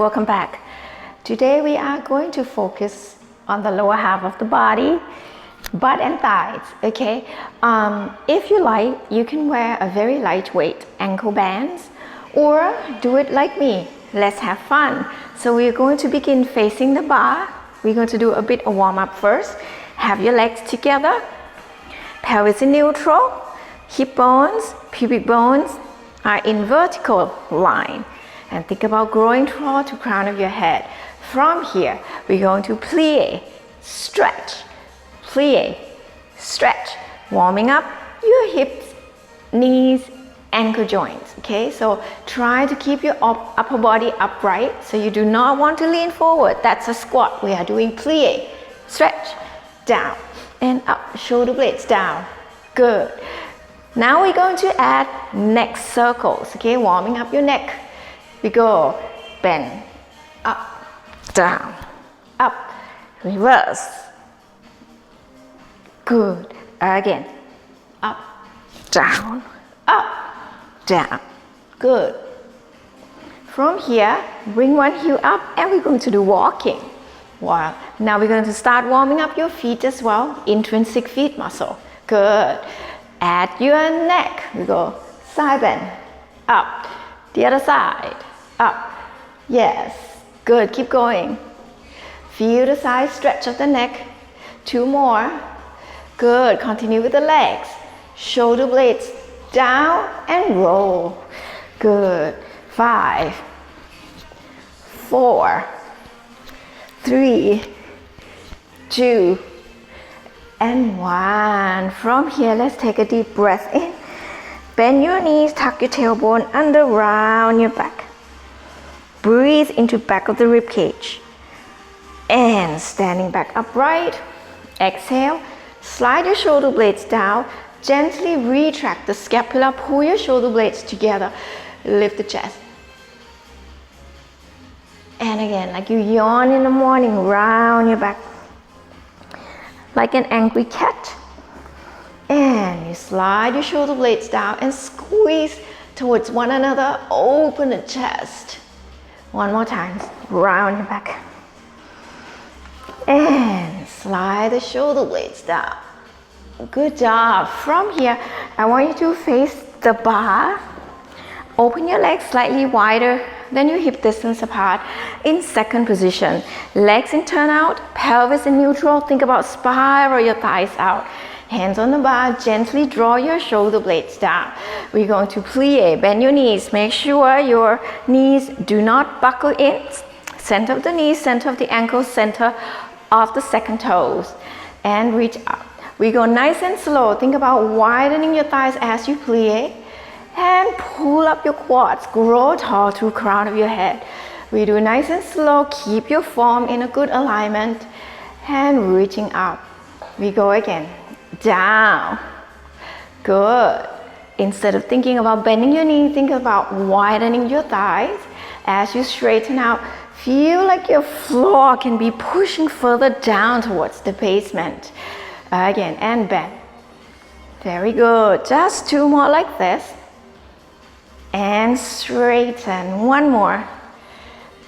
welcome back. Today we are going to focus on the lower half of the body, butt and thighs, okay? If you like, you can wear a very lightweight ankle bands or do it like me. Let's have fun. So we're going to begin facing the bar. We're going to do a bit of warm up first. Have your legs together, pelvis in neutral, hip bones, pubic bones are in vertical line. And think about growing toward to crown of your head. From here, we're going to plie, stretch, warming up your hips, knees, ankle joints, okay? So try to keep your upper body upright, so you do not want to lean forward. That's a squat. We are doing plie, stretch, down, and up, shoulder blades down. Good. Now we're going to add neck circles, okay? Warming up your neck. We go bend, up, down, up, reverse. Good. Again. Up, down, up, down. Good. From here, bring one heel up and we're going to do walking. Wow. Now we're going to start warming up your feet as well. Intrinsic feet muscle. Good. Add your neck. We go side bend, up, the other side, up. Yes. Good. Keep going. Feel the side stretch of the neck. 2 more. Good. Continue with the legs. Shoulder blades down and roll. Good. 5, 4, 3, 2, and 1. From here, let's take a deep breath in. Bend your knees, tuck your tailbone under, round your back. Breathe into back of the rib cage. And standing back upright. Exhale. Slide your shoulder blades down. Gently retract the scapula. Pull your shoulder blades together. Lift the chest. And again, like you yawn in the morning, round your back. Like an angry cat. And you slide your shoulder blades down and squeeze towards one another. Open the chest. One more time, round your back. And slide the shoulder blades down. Good job. From here, I want you to face the bar. Open your legs slightly wider than your hip distance apart in second position. Legs in turnout, pelvis in neutral. Think about spiral your thighs out. Hands on the bar, gently draw your shoulder blades down. We're going to plie, bend your knees. Make sure your knees do not buckle in. Center of the knees, center of the ankles, center of the second toes. And reach up. We go nice and slow. Think about widening your thighs as you plie. And pull up your quads. Grow tall to the crown of your head. We do nice and slow. Keep your form in a good alignment. And reaching up. We go again. Down. Good. Instead of thinking about bending your knee, think about widening your thighs. As you straighten out, feel like your floor can be pushing further down towards the basement. Again, and bend. Very good. Just 2 more like this. And straighten. 1 more.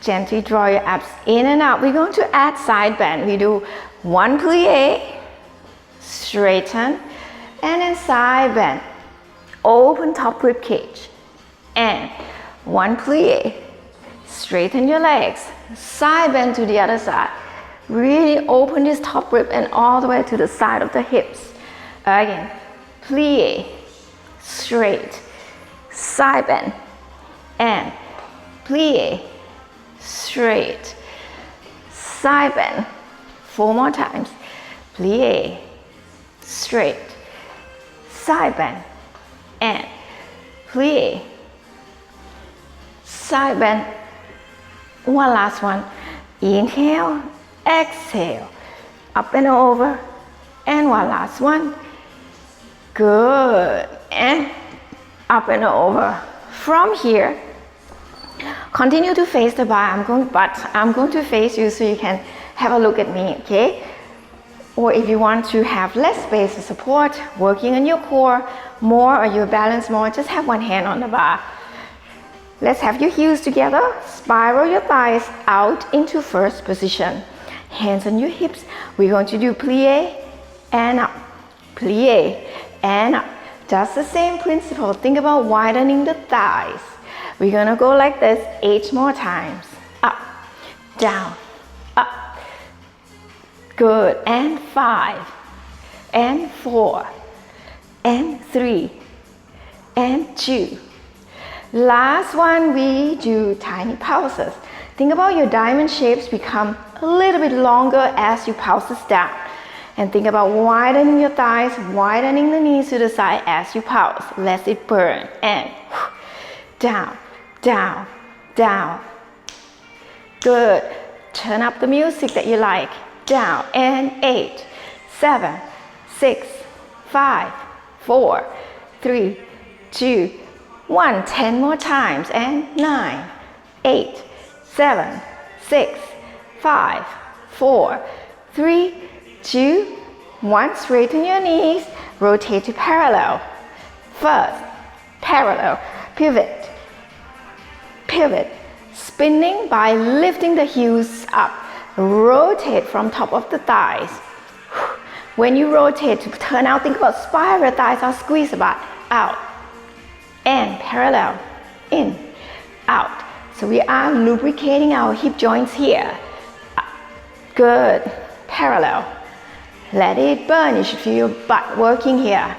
Gently draw your abs in and out. We're going to add side bend. We do 1 plie, straighten, and then side bend. Open top rib cage. And 1 plie, straighten your legs, side bend to the other side. Really open this top rib and all the way to the side of the hips. Again, plie, straight, side bend, and plie, straight, side bend. 4 more times. Plie, straight, side bend, and plie, side bend. 1 last one. Inhale, exhale, up and over, and 1 last one. Good. And up and over. From here, continue to face the bar. I'm going to face you so you can have a look at me, okay? Or if you want to have less space of support, working on your core more or your balance more, just have 1 hand on the bar. Let's have your heels together. Spiral your thighs out into first position. Hands on your hips. We're going to do plie and up. Plie and up. Just the same principle. Think about widening the thighs. We're going to go like this 8 more times. Up, down, up. Good. And 5, and 4, and 3, and 2. Last one, we do tiny pulses. Think about your diamond shapes become a little bit longer as you pulse this down. And think about widening your thighs, widening the knees to the side as you pulse. Let it burn. And down, down, down. Good. Turn up the music that you like. Down. And 8, 7, 6, 5, 4, 3, 2, 1. 10 more times. And 9, 8, 7, 6, 5, 4, 3, 2, 1. Straighten your knees. Rotate to parallel. First, parallel. Pivot. Pivot. Spinning by lifting the heels up. Rotate from top of the thighs. When you rotate to turn out, think about spiral thighs or squeeze the butt out. And parallel. In. Out. So we are lubricating our hip joints here. Good. Parallel. Let it burn. You should feel your butt working here.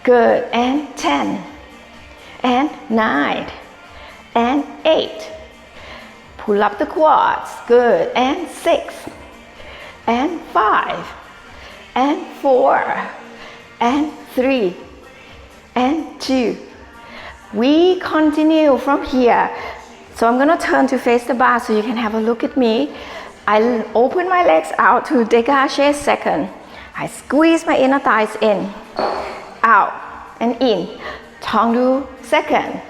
Good. And 10. And 9. And 8. Pull up the quads. Good. And 6. And 5. And 4. And 3. And 2. We continue from here. So I'm going to turn to face the bar so you can have a look at me. I open my legs out to dégagé second. I squeeze my inner thighs in, out, and in. Tendu second,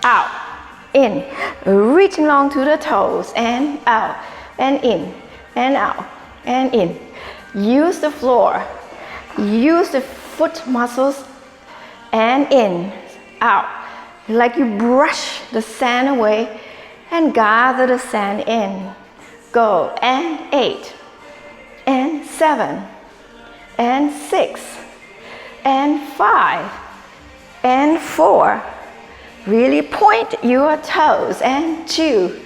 out, in. Reaching long to the toes, and out, and in, and out, and in. Use the floor. Use the foot muscles, and in, out. Like you brush the sand away and gather the sand in. Go. And 8, and 7, and 6, and 5, and 4. Really point your toes. And 2,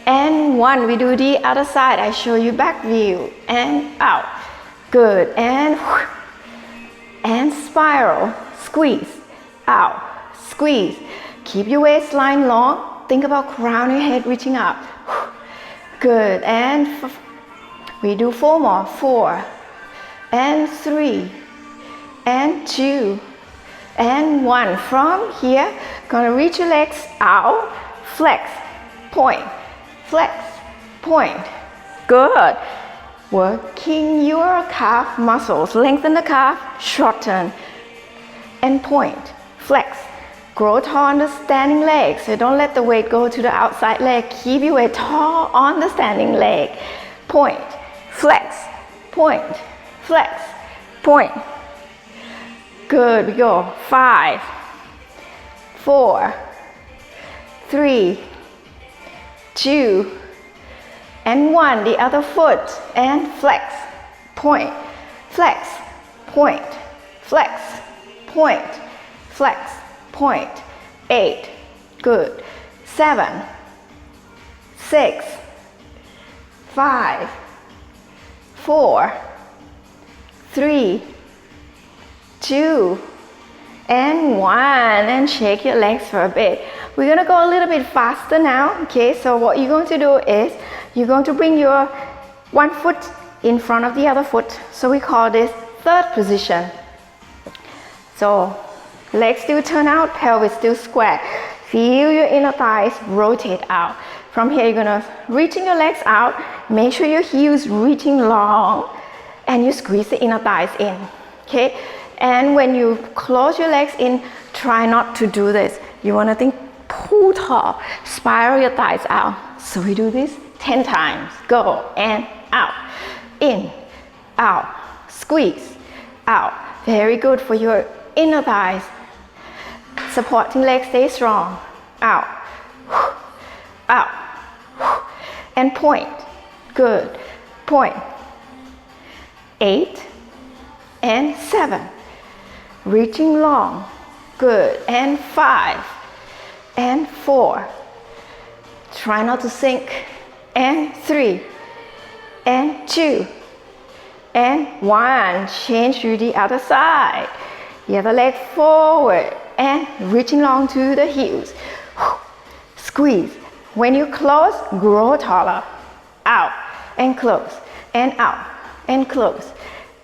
and 1. We do the other side. I show you back view. And out. Good. And spiral. Squeeze. Out. Squeeze. Keep your waistline long. Think about crown your head reaching up. Good. And we do 4 more. 4, and 3, and 2, and 1. From here, gonna reach your legs out. Flex. Point. Flex. Point. Good. Working your calf muscles. Lengthen the calf. Shorten. And point. Flex. Grow tall on the standing leg. So don't let the weight go to the outside leg. Keep your weight tall on the standing leg. Point. Flex. Point. Flex. Point. Good. We go. 5, 4, 3, 2, and 1. The other foot. And flex. Point. Flex. Point. Flex. Point. Flex. Point. 8. Good. 7, 6, 5, 4, 3, 2, and 1. And shake your legs for a bit. We're going to go a little bit faster now. Okay, so what you're going to do is you're going to bring your one foot in front of the other foot. So we call this third position. So legs still turn out, pelvis still square. Feel your inner thighs rotate out. From here, you're gonna reaching your legs out. Make sure your heels reaching long, and you squeeze the inner thighs in. Okay, and when you close your legs in, try not to do this. You wanna think pull tall, spiral your thighs out. So we do this 10 times. Go and out, in, out, squeeze, out. Very good for your inner thighs. Supporting legs stay strong. Out. out, and point. Good. Point. 8 and 7. Reaching long. Good. And 5 and 4. Try not to sink. And 3 and 2 and 1. Change to the other side. The other leg forward and reaching long to the heels. Squeeze. When you close, grow taller. Out and close and out and close.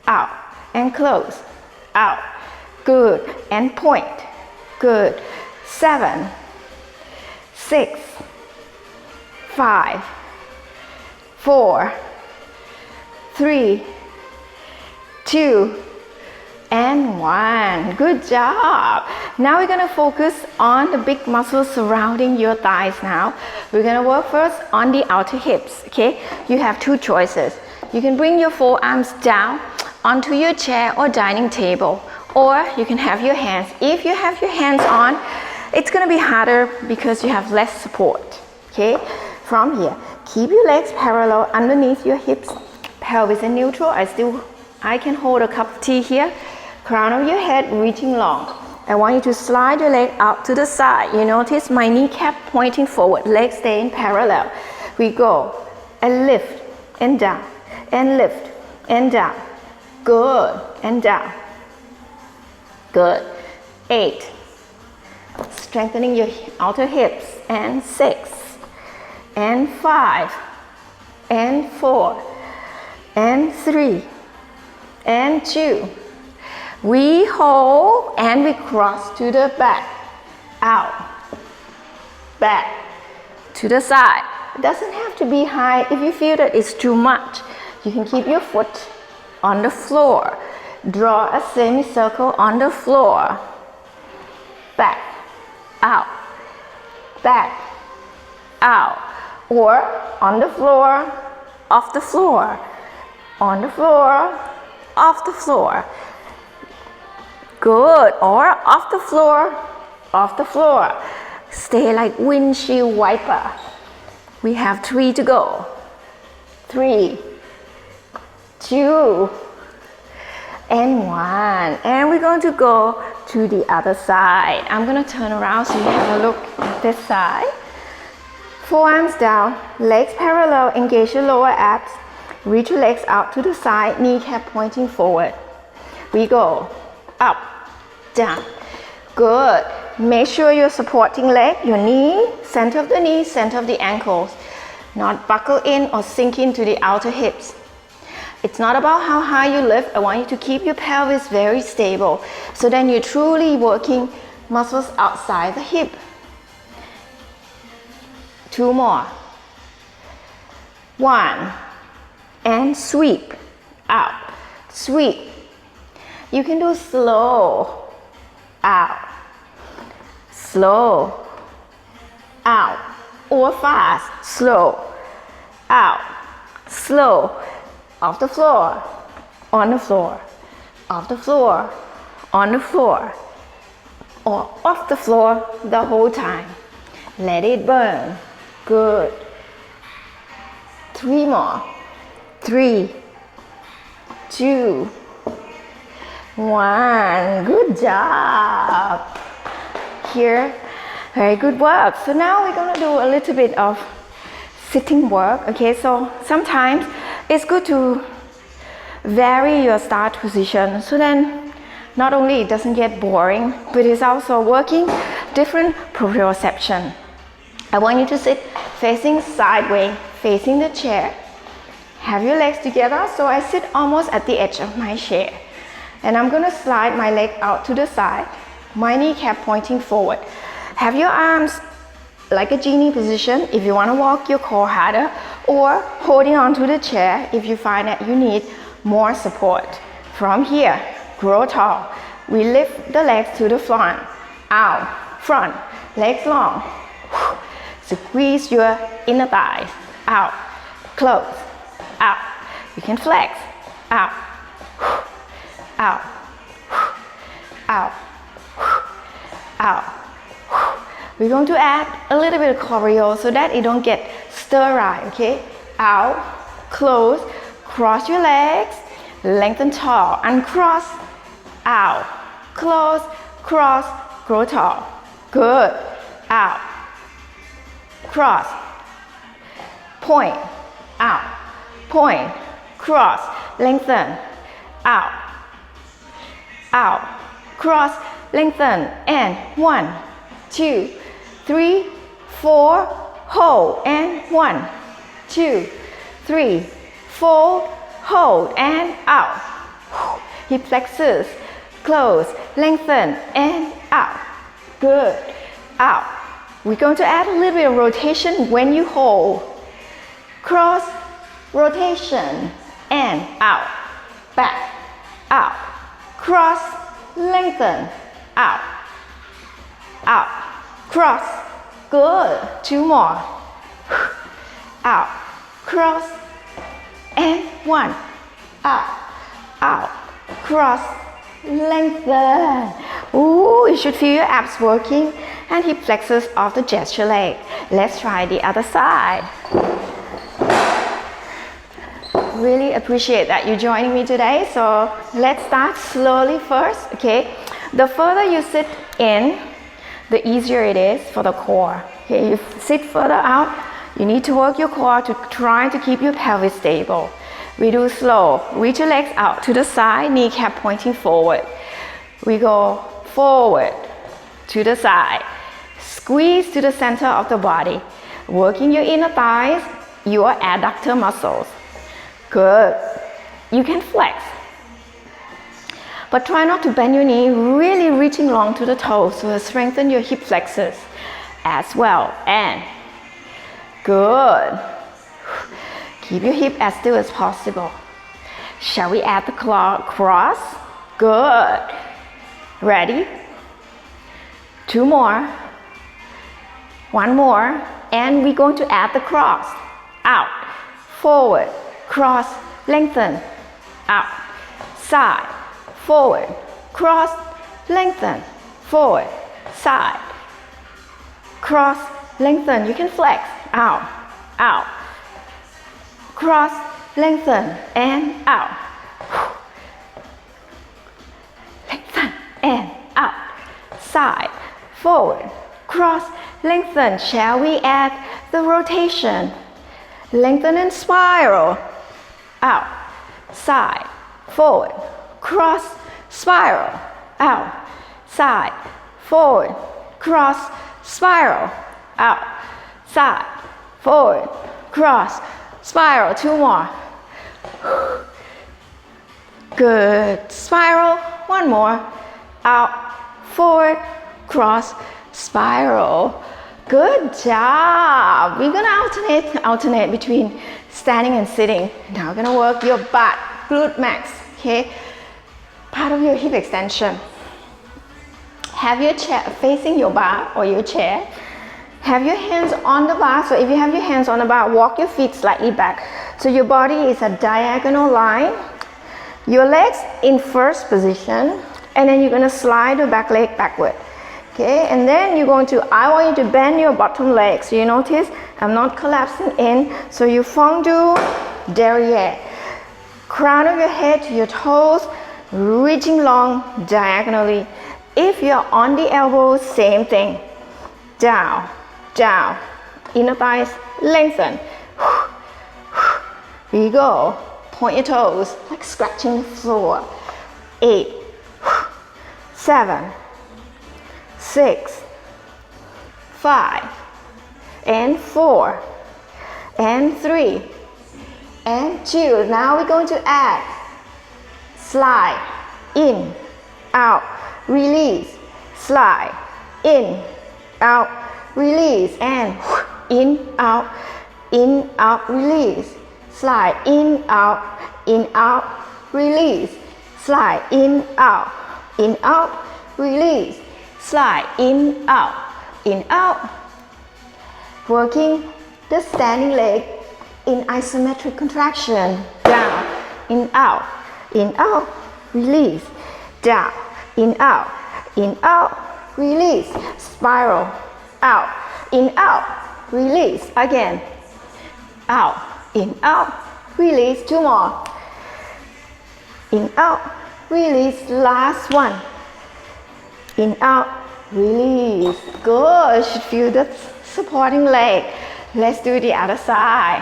Out and close. Out. Good. And point. Good. 7, 6, 5, 4, 3, 2, and 1. Good job. Now we're going to focus on the big muscles surrounding your thighs now. We're going to work first on the outer hips, okay? You have two choices. You can bring your forearms down onto your chair or dining table, or you can have your hands. If you have your hands on, it's going to be harder because you have less support, okay? From here, keep your legs parallel underneath your hips, pelvis in neutral. I can hold a cup of tea here. Crown of your head reaching long. I want you to slide your leg out to the side. You notice my kneecap pointing forward, legs stay in parallel. We go and lift and down and lift and down. Good. And down. Good. 8. Strengthening your outer hips. And 6. And 5. And 4. And 3. And 2. We hold and we cross to the back, out, back, to the side. It doesn't have to be high. If you feel that it's too much, you can keep your foot on the floor. Draw a semicircle on the floor. Back, out, back, out. Or on the floor, off the floor, on the floor, off the floor. Good. Or off the floor, off the floor. Stay like windshield wiper. We have 3 to go. 3, 2, and 1. And we're going to go to the other side. I'm going to turn around so you have a look at this side. Forearms down, legs parallel, engage your lower abs. Reach your legs out to the side, kneecap pointing forward. We go up, down. Good. Make sure you're supporting leg, your knee, center of the knee, center of the ankles. Not buckle in or sink into the outer hips. It's not about how high you lift. I want you to keep your pelvis very stable. So then you're truly working muscles outside the hip. 2 more. 1. And sweep. Out. Sweep. You can do slow. Out. Slow. Out. Or fast. Slow. Out. Slow. Off the floor. On the floor. Off the floor. On the floor. Or off the floor the whole time. Let it burn. Good. 3 more. 3, 2, 1. Good job. Here, very good work. So now we're going to do a little bit of sitting work. Okay, so sometimes it's good to vary your start position. So then not only it doesn't get boring, but it's also working different proprioception. I want you to sit facing sideways, facing the chair. Have your legs together, so I sit almost at the edge of my chair. And I'm going to slide my leg out to the side, my kneecap pointing forward. Have your arms like a genie position if you want to walk your core harder, or holding onto the chair if you find that you need more support. From here, grow tall. We lift the legs to the front, out, front, legs long. Squeeze your inner thighs, out, close. Out. You can flex. Out. Out. Out. Out. We're going to add a little bit of choreo so that it don't get stir-ry, okay? Out, close, cross your legs, lengthen tall, uncross, out, close, cross, grow tall. Good. Out, cross, point, out, point, cross, lengthen, out, out, cross, lengthen, and 1, 2, 3, 4, hold, and 1, 2, 3, 4, hold, and out. Hip flexors, close, lengthen, and out. Good. Out. We're going to add a little bit of rotation when you hold. Cross, rotation, and out. Back, out. Cross, lengthen, out. Out. Cross. Good. 2 more. Out. Cross, and 1. Out. Out. Cross, lengthen. Ooh, you should feel your abs working and hip flexors of the gesture leg. Let's try the other side. Really appreciate that you're joining me today. So let's start slowly first, okay? The further you sit in, the easier it is for the core. Okay, you sit further out, you need to work your core to try to keep your pelvis stable. We do slow. Reach your legs out to the side, kneecap pointing forward. We go forward to the side. Squeeze to the center of the body. Working your inner thighs, your adductor muscles. Good. You can flex. But try not to bend your knee, really reaching long to the toes to strengthen your hip flexors as well. And good. Keep your hip as still as possible. Shall we add the cross? Good. Ready? 2 more. 1 more. And we're going to add the cross. Out. Forward. Cross. Lengthen. Out. Side. Forward. Cross. Lengthen. Forward. Side. Cross. Lengthen. You can flex. Out. Out. Cross. Lengthen. And out. Lengthen. And out. Side. Forward. Cross. Lengthen. Shall we add the rotation? Lengthen and spiral. Out. Side. Forward. Cross. Spiral. Out. Side. Forward. Cross. Spiral. Out. Side. Forward. Cross. Spiral. 2 more. Good. Spiral. 1 more. Out. Forward. Cross. Spiral. Good job. We're gonna alternate between standing and sitting. Now we're gonna work your butt, glute max, okay? Part of your hip extension. Have your chair facing your bar or your chair. Have your hands on the bar. So if you have your hands on the bar, walk your feet slightly back. So your body is a diagonal line. Your legs in first position, and then you're gonna slide your back leg backward. Okay, and then I want you to bend your bottom leg. So you notice I'm not collapsing in. So you fondue derriere. Crown of your head to your toes, reaching long diagonally. If you're on the elbows, same thing. Down, down. Inner thighs, lengthen. Here you go. Point your toes, like scratching the floor. 8, 7, 6, 5, and 4, and 3, and 2. Now we're going to add slide, in, out, release, slide, in, out, release, and in, out, release, slide, in, out, release, slide, in, out, release, slide, in, out. Working the standing leg in isometric contraction. Down, in, out, release. Down, in, out, release. Spiral. out, in, out, release, again, out, in, out, release, 2 more, in, out, release, last one, in, out, release, good, you should feel the supporting leg. Let's do the other side.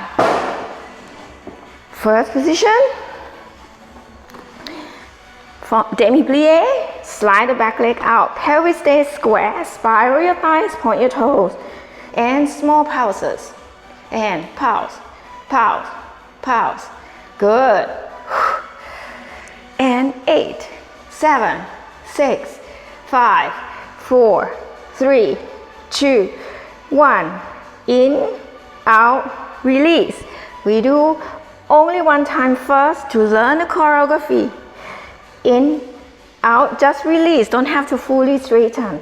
First position, from demi-plie, slide the back leg out, pelvis stays square, spiral your thighs, point your toes, and small pauses, and pause, pause, pause, good, and 8, 7, 6, 5, 4, 3, 2, 1, in, out, release. We do only one time first to learn the choreography. In, out, just release, don't have to fully straighten.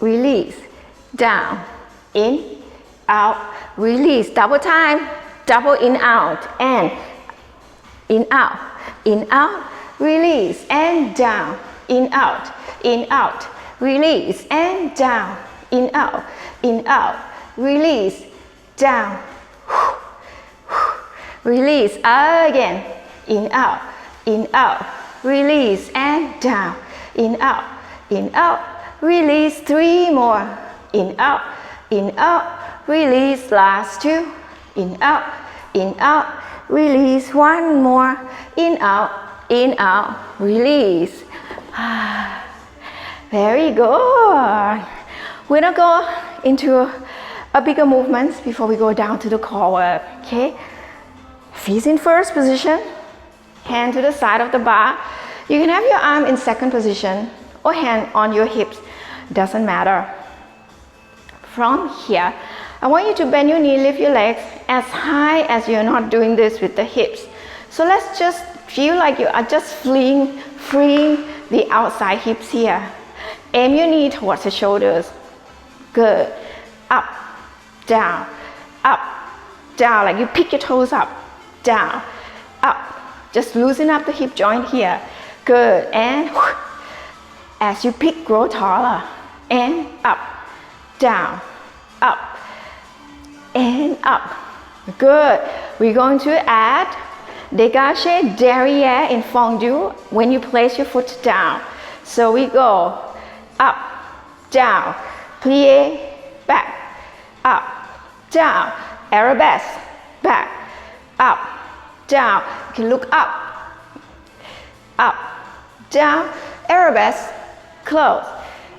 Release, down, in, out, release, double time, double in, out, and in, out, release, and down, in, out, release, and down, in, out, release, down, release, again, in, out, release, and down, in, out, release, 3 more, in, out, release, last 2, in, out, release, 1 more, in, out, release. Very good. We're gonna go into a bigger movements before we go down to the core work, okay? Feet in first position, hand to the side of the bar. You can have your arm in second position or hand on your hips, doesn't matter. From here, I want you to bend your knee, lift your legs as high as you're not doing this with the hips. So let's just feel like you are just freeing the outside hips here. Aim your knee towards the shoulders. Good. Up, down, like you pick your toes up, down, up. Just loosen up the hip joint here. Good. And as you pick, grow taller. And up, down, up, and up. Good. We're going to add dégagé derrière in fondu when you place your foot down. So we go up, down, plie, back, up, down, arabesque, back, up, down. You can look up, down, arabesque, close,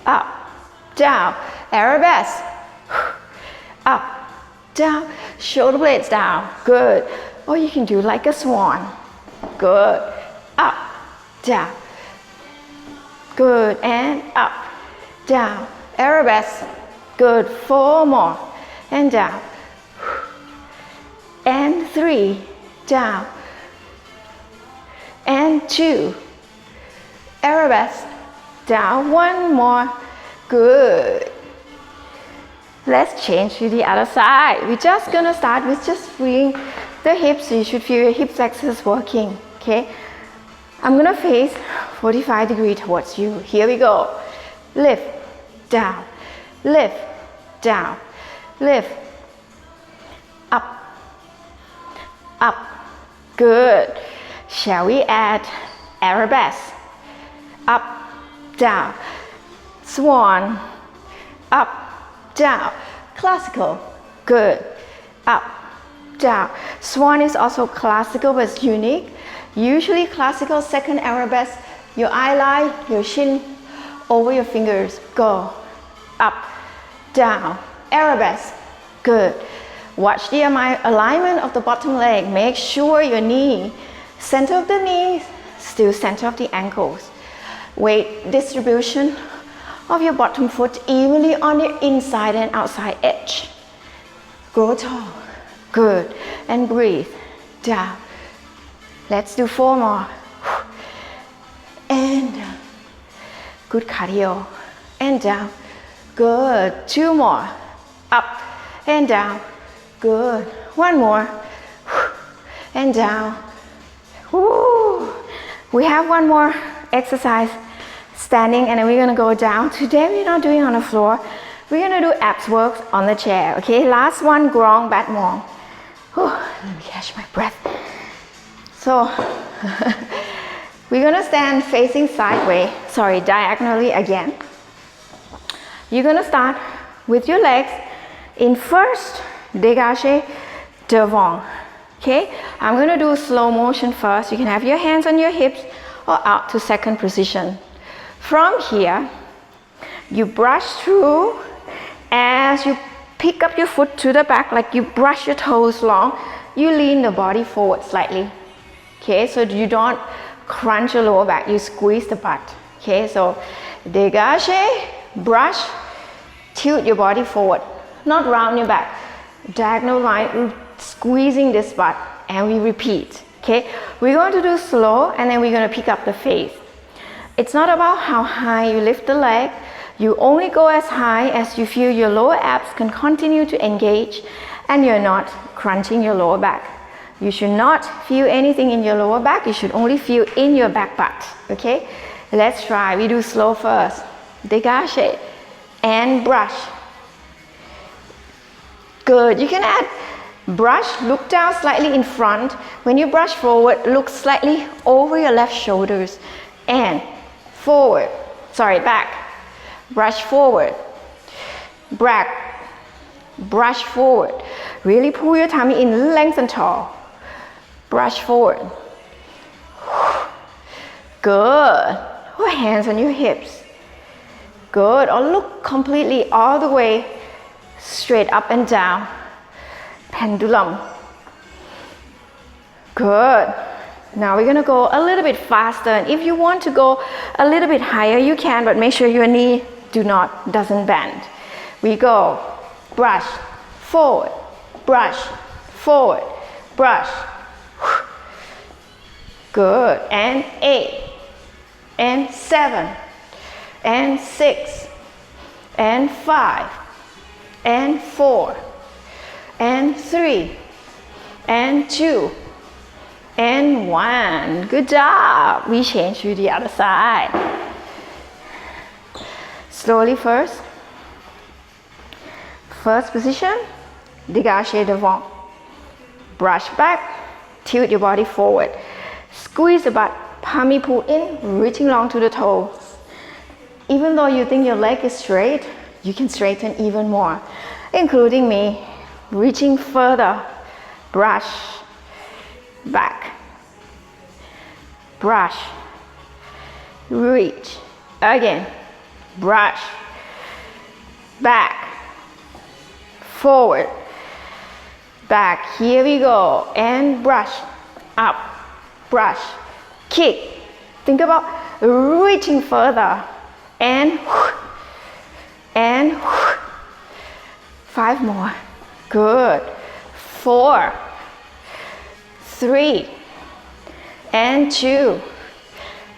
up, down, arabesque, up, down, shoulder blades down, good. Or you can do like a swan, good, up, down, good, and up, down, arabesque, good, 4 more, and down, and 3, down, and 2, arabesque, down, 1 more, good. Let's change to the other side. We're just gonna start with just freeing the hips, so you should feel your hip flexors working, okay? I'm gonna face 45 degrees towards you. Here we go. Lift, down, lift, down, lift, up, up, good. Shall we add arabesque? Up, down, swan, up, down, classical, good, up, down. Swan is also classical but it's unique. Usually classical, second arabesque, your eye line, your chin over your fingers, go, up, down, arabesque, good. Watch the alignment of the bottom leg. Make sure your knee, center of the knees, still center of the ankles. Weight distribution of your bottom foot evenly on the inside and outside edge. Grow tall, good, and breathe, down. Let's do 4 more, and down. Good cardio, and down, good. 2 more, up, and down, good. 1 more, and down. Woo. We have 1 more exercise standing, and then we're gonna go down. Today we're not doing on the floor, We're gonna do abs work on the chair, okay? Last one, grong bat mong. Let me catch my breath. So, we're gonna stand facing sideways, diagonally again. You're gonna start with your legs in first dégagé devant, okay? I'm gonna do slow motion first. You can have your hands on your hips or out to second position. From here, you brush through as you pick up your foot to the back, like you brush your toes long, you lean the body forward slightly. Okay, so you don't crunch your lower back, you squeeze the butt. Okay, so dégagé, brush, tilt your body forward, not round your back. Diagonal line, squeezing this butt, and we repeat. Okay, we're going to do slow, and then we're going to pick up the face. It's not about how high you lift the leg. You only go as high as you feel your lower abs can continue to engage and you're not crunching your lower back. You should not feel anything in your lower back. You should only feel in your back butt. Okay? Let's try. We do slow first. Dégagé and brush. Good. You can add brush, look down slightly in front. When you brush forward, look slightly over your left shoulders and forward. Back. Brush forward, back, brush forward. Really pull your tummy in, lengthen tall. Brush forward. Good. Put hands on your hips. Good. Or look completely all the way straight up and down. Pendulum. Good. Now we're gonna go a little bit faster. And if you want to go a little bit higher, you can, but make sure your knee doesn't bend. We go, brush, forward, brush, forward, brush. Good, and 8, and 7, and 6, and 5, and 4, and 3, and 2, and 1. Good job. We change to the other side. Slowly first. First position, dégagé devant. Brush back, tilt your body forward. Squeeze the butt, palmy pull in, reaching long to the toes. Even though you think your leg is straight, you can straighten even more, including me, reaching further. Brush, back, brush, reach, again. Brush, back, forward, back. Here we go. And brush, up, brush, kick. Think about reaching further. And 5 more. Good. 4, 3, and 2.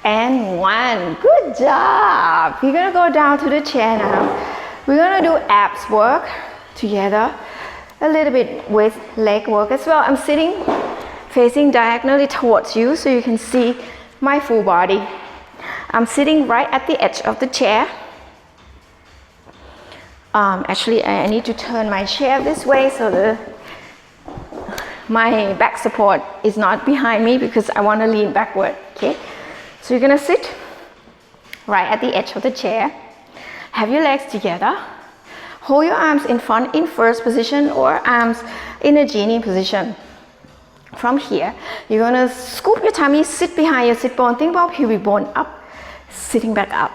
And 1. Good job. We're gonna go down to the chair now. We're gonna do abs work together, a little bit with leg work as well. I'm sitting facing diagonally towards you so you can see my full body. I'm sitting right at the edge of the chair. Actually, I need to turn my chair this way so my back support is not behind me because I want to lean backward. Okay. So you're gonna sit right at the edge of the chair. Have your legs together. Hold your arms in front in first position or arms in a genie position. From here, you're gonna scoop your tummy, sit behind your sit bone. Think about pubic bone up, sitting back up.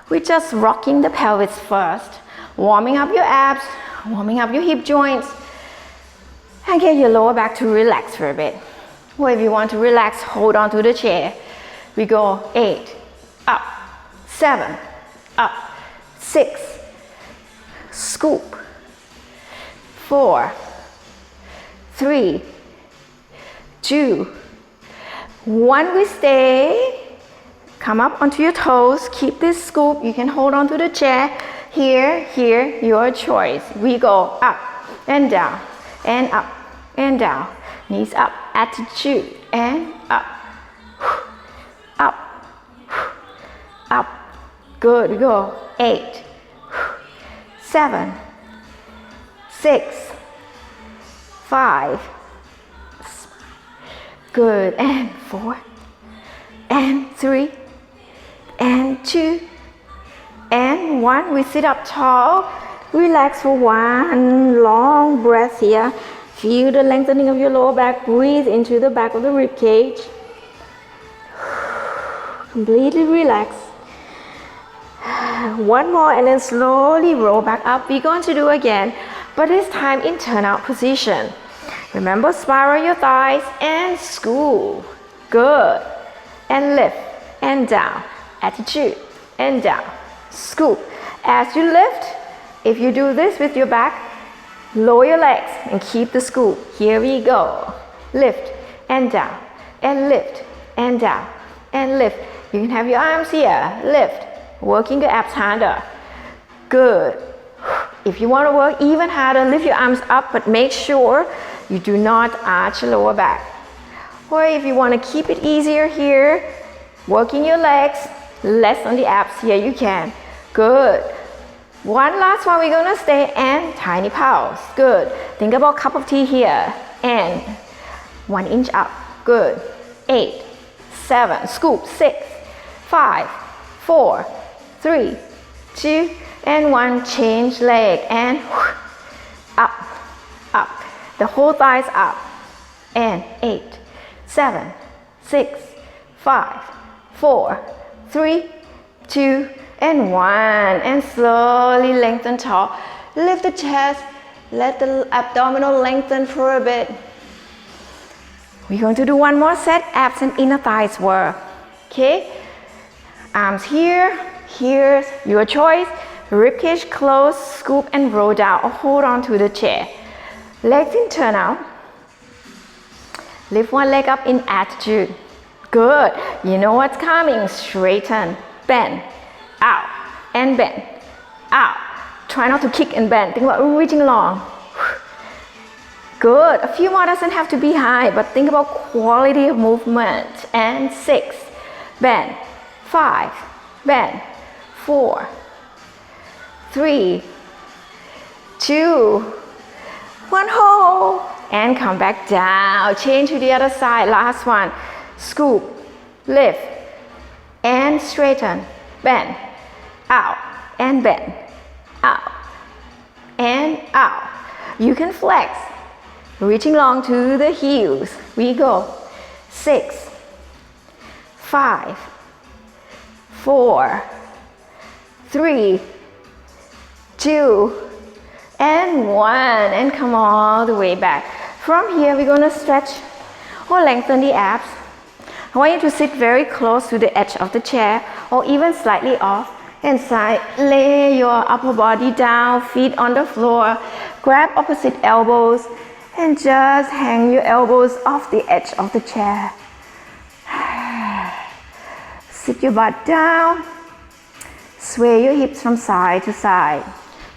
We're just rocking the pelvis first, warming up your abs, warming up your hip joints, and get your lower back to relax for a bit. Or if you want to relax, hold on to the chair. We go 8, up, 7, up, 6, scoop, 4, 3, 2, 1. We stay. Come up onto your toes. Keep this scoop. You can hold on to the chair. Here, your choice. We go up and down and up and down. Knees up, attitude, and up. Up, up. Good. We go 8, 7, 6, 5, good, and 4, and 3, and 2, and 1. We sit up tall. Relax for one long breath here. Feel the lengthening of your lower back. Breathe into the back of the rib cage. Completely relax. One more and then slowly roll back up. We're going to do again, but this time in turnout position. Remember, spiral your thighs and scoop. Good. And lift and down. Attitude and down. Scoop. As you lift, if you do this with your back, lower your legs and keep the scoop. Here we go. Lift and down and lift and down and lift. You can have your arms here. Lift. Working your abs harder. Good. If you want to work even harder, lift your arms up, but make sure you do not arch your lower back. Or if you want to keep it easier here, working your legs, less on the abs here, you can. Good. One last one, we're gonna stay and tiny pulse. Good. Think about cup of tea here and 1 inch up. Good. 8, 7, scoop, 6, 5, 4, 3, 2, and 1. Change leg and up, up. The whole thighs up. And 8, 7, 6, 5, 4, 3, 2, and 1. And slowly lengthen tall. Lift the chest. Let the abdominal lengthen for a bit. We're going to do one more set. Abs and inner thighs work. Okay? Arms here. Here's your choice. Ribcage close, scoop and roll down or hold on to the chair. Legs in turnout. Lift one leg up in attitude. Good. You know what's coming. Straighten. Bend. Out. And bend. Out. Try not to kick and bend. Think about reaching long. Good. A few more, doesn't have to be high, but think about quality of movement. And 6. Bend. 5. Bend. 4. 3. 2. 1. Hold. And come back down. Change to the other side. Last one. Scoop. Lift. And straighten. Bend. Out. And bend. Out. And out. You can flex. Reaching long to the heels. We go. 6. 5. 4. 3. 2. And 1. And come all the way back. From here, we're going to stretch or lengthen the abs. I want you to sit very close to the edge of the chair or even slightly off. And side, lay your upper body down, feet on the floor. Grab opposite elbows and just hang your elbows off the edge of the chair. Sit your butt down. Sway your hips from side to side.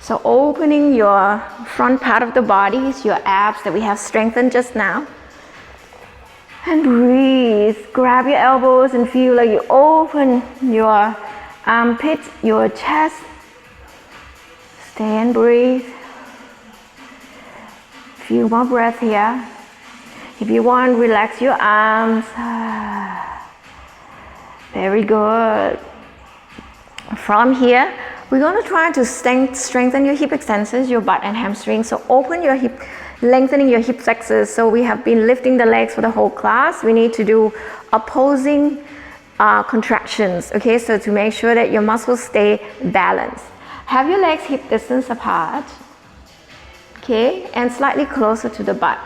So opening your front part of the body, your abs that we have strengthened just now. And breathe. Grab your elbows and feel like you open your armpit, your chest. Stay and breathe. Few more breaths here. If you want, relax your arms. Very good. From here, we're going to try to strengthen your hip extensors, your butt and hamstrings. So open your hip, lengthening your hip flexors. So we have been lifting the legs for the whole class. We need to do opposing contractions, okay? So to make sure that your muscles stay balanced. Have your legs hip distance apart, okay? And slightly closer to the butt.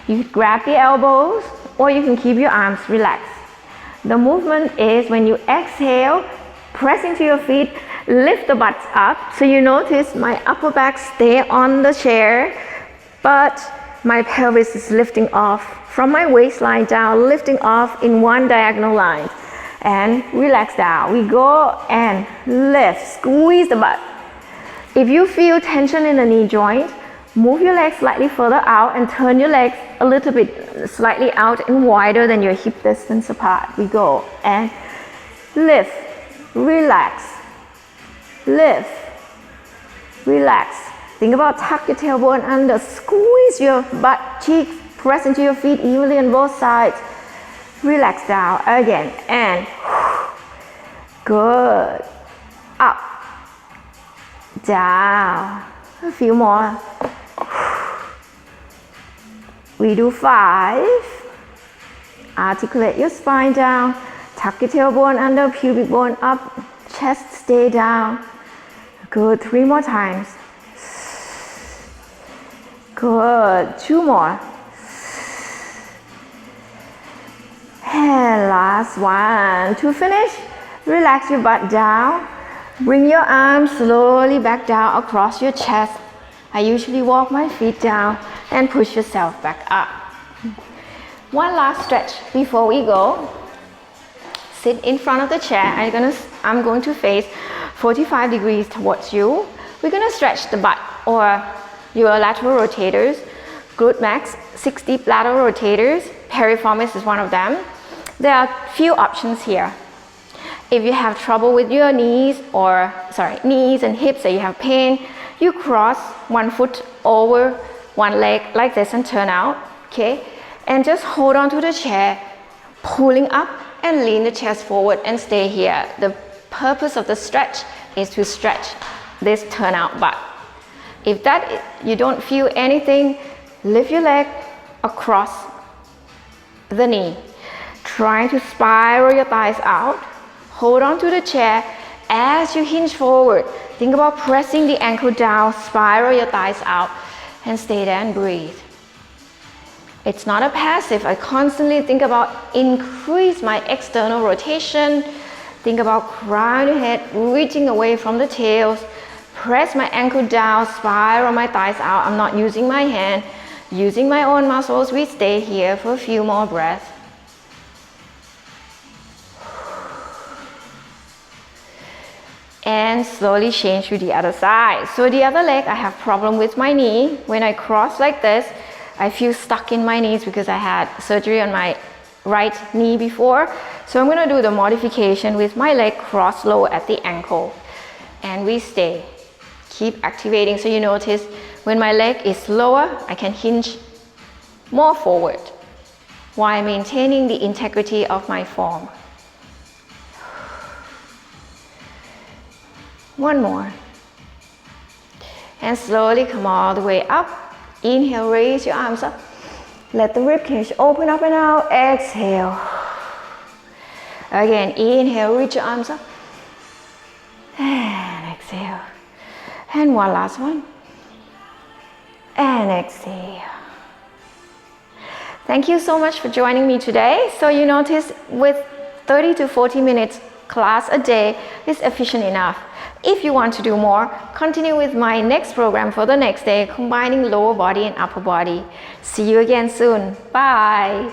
You grab the elbows or you can keep your arms relaxed. The movement is when you exhale, press into your feet, lift the butts up. So you notice my upper back stay on the chair, but my pelvis is lifting off from my waistline down, lifting off in one diagonal line. And relax down. We go and lift, squeeze the butt. If you feel tension in the knee joint, move your legs slightly further out and turn your legs a little bit slightly out and wider than your hip distance apart. We go and lift, relax, lift, relax. Think about tuck your tailbone under, squeeze your butt cheeks, press into your feet evenly on both sides. Relax down again and good. Up, down. A few more. We do 5. Articulate your spine down. Tuck your tailbone under, pubic bone up, chest stay down. Good. 3 more times. Good. 2 more. And last one. To finish, relax your butt down. Bring your arms slowly back down across your chest. I usually walk my feet down and push yourself back up. One last stretch before we go. Sit in front of the chair. I'm going to face 45 degrees towards you. We're going to stretch the butt or your lateral rotators, glute max, 6 deep lateral rotators. Piriformis is one of them. There are a few options here. If you have trouble with your knees and hips, that you have pain, you cross one foot over one leg like this and turn out, okay? And just hold on to the chair, pulling up and lean the chest forward and stay here. The purpose of the stretch is to stretch this turnout butt. If you don't feel anything, lift your leg across the knee. Trying to spiral your thighs out. Hold on to the chair as you hinge forward. Think about pressing the ankle down, spiral your thighs out, and stay there and breathe. It's not a passive. I constantly think about increase my external rotation. Think about crown your head, reaching away from the tails. Press my ankle down, spiral my thighs out. I'm not using my hand, using my own muscles. We stay here for a few more breaths. And slowly change to the other side. So the other leg, I have problem with my knee. When I cross like this, I feel stuck in my knees because I had surgery on my right knee before. So I'm gonna do the modification with my leg cross low at the ankle. And we stay. Keep activating. So you notice when my leg is lower, I can hinge more forward while maintaining the integrity of my form. One more. And slowly come all the way up. Inhale, raise your arms up. Let the ribcage open up and out. Exhale. Again, inhale, reach your arms up. And exhale. And one last one. And exhale. Thank you so much for joining me today. So you notice with 30 to 40 minutes class a day is efficient enough. If you want to do more, continue with my next program for the next day, combining lower body and upper body. See you again soon. Bye.